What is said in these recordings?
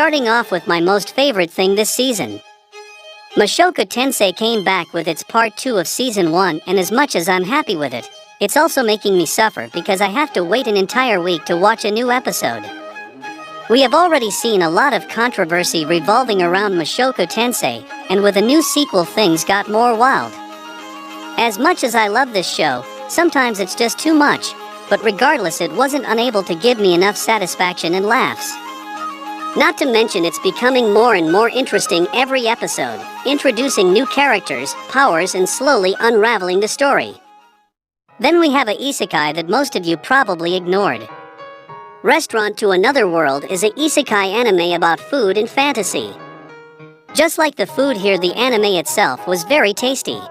starting off with my most favorite thing this season. Mushoku Tensei came back with its part 2 of season 1, and as much as I'm happy with it, it's also making me suffer because I have to wait an entire week to watch a new episode. We have already seen a lot of controversy revolving around Mushoku Tensei, and with a new sequel things got more wild. As much as I love this show, sometimes it's just too much, but regardless it wasn't unable to give me enough satisfaction and laughs. Not to mention it's becoming more and more interesting every episode, introducing new characters, powers, and slowly unraveling the story. Then we have a Isekai that most of you probably ignored. Restaurant to Another World is a Isekai anime about food and fantasy. Just like the food here, the anime itself was very tasty.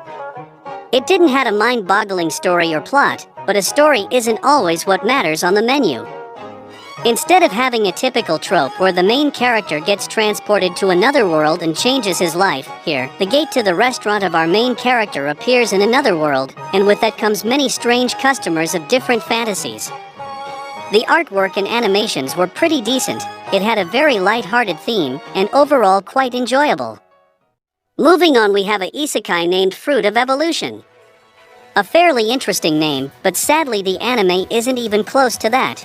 It didn't have a mind-boggling story or plot, but a story isn't always what matters on the menu. Instead of having a typical trope where the main character gets transported to another world and changes his life, here, the gate to the restaurant of our main character appears in another world, and with that comes many strange customers of different fantasies. The artwork and animations were pretty decent, it had a very light-hearted theme, and overall quite enjoyable. Moving on, we have a Isekai named Fruit of Evolution. A fairly interesting name, but sadly the anime isn't even close to that.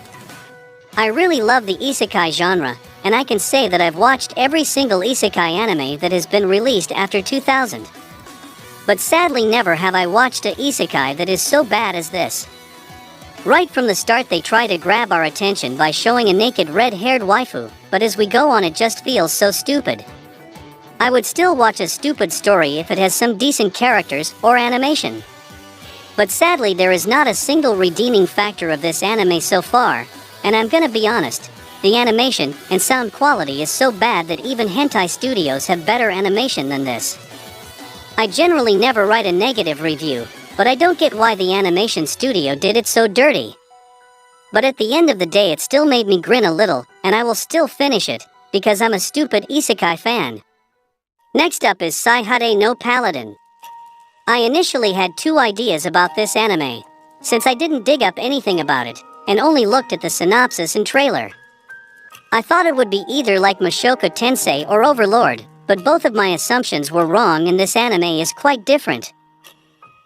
I really love the Isekai genre, and I can say that I've watched every single Isekai anime that has been released after 2000. But sadly never have I watched a Isekai that is so bad as this. Right from the start they try to grab our attention by showing a naked red-haired waifu, but as we go on it just feels so stupid. I would still watch a stupid story if it has some decent characters or animation. But sadly there is not a single redeeming factor of this anime so far. And I'm gonna be honest, the animation and sound quality is so bad that even hentai studios have better animation than this. I generally never write a negative review, but I don't get why the animation studio did it so dirty. But at the end of the day it still made me grin a little, and I will still finish it, because I'm a stupid Isekai fan. Next up is Saihade no Paladin. I initially had two ideas about this anime, since I didn't dig up anything about it, and only looked at the synopsis and trailer. I thought it would be either like Mushoku Tensei or Overlord, but both of my assumptions were wrong and this anime is quite different.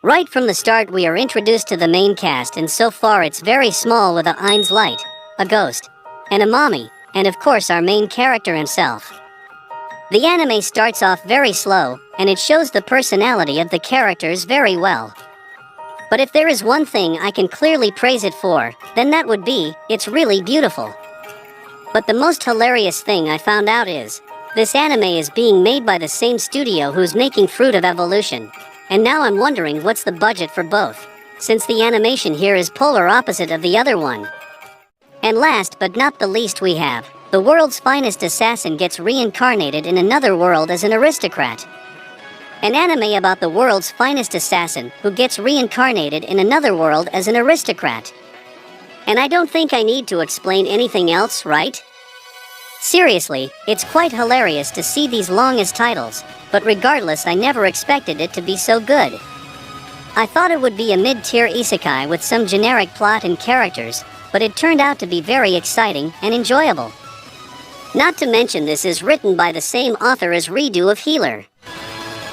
Right from the start we are introduced to the main cast, and so far it's very small with a Ein's light, a ghost, and a mommy, and of course our main character himself. The anime starts off very slow, and it shows the personality of the characters very well. But if there is one thing I can clearly praise it for, then that would be, it's really beautiful. But the most hilarious thing I found out is, this anime is being made by the same studio who's making Fruit of Evolution, and now I'm wondering what's the budget for both, since the animation here is polar opposite of the other one. And last but not the least we have, the world's finest assassin gets reincarnated in another world as an aristocrat. An anime about the world's finest assassin who gets reincarnated in another world as an aristocrat. And I don't think I need to explain anything else, right? Seriously, it's quite hilarious to see these longest titles, but regardless I never expected it to be so good. I thought it would be a mid-tier isekai with some generic plot and characters, but it turned out to be very exciting and enjoyable. Not to mention this is written by the same author as Redo of Healer.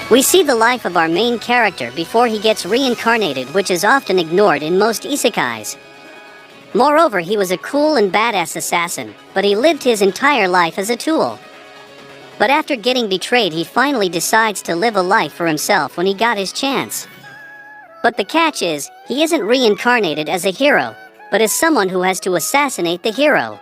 We see the life of our main character before he gets reincarnated, which is often ignored in most isekais. Moreover, he was a cool and badass assassin, but he lived his entire life as a tool. But after getting betrayed, he finally decides to live a life for himself when he got his chance. But the catch is, he isn't reincarnated as a hero, but as someone who has to assassinate the hero.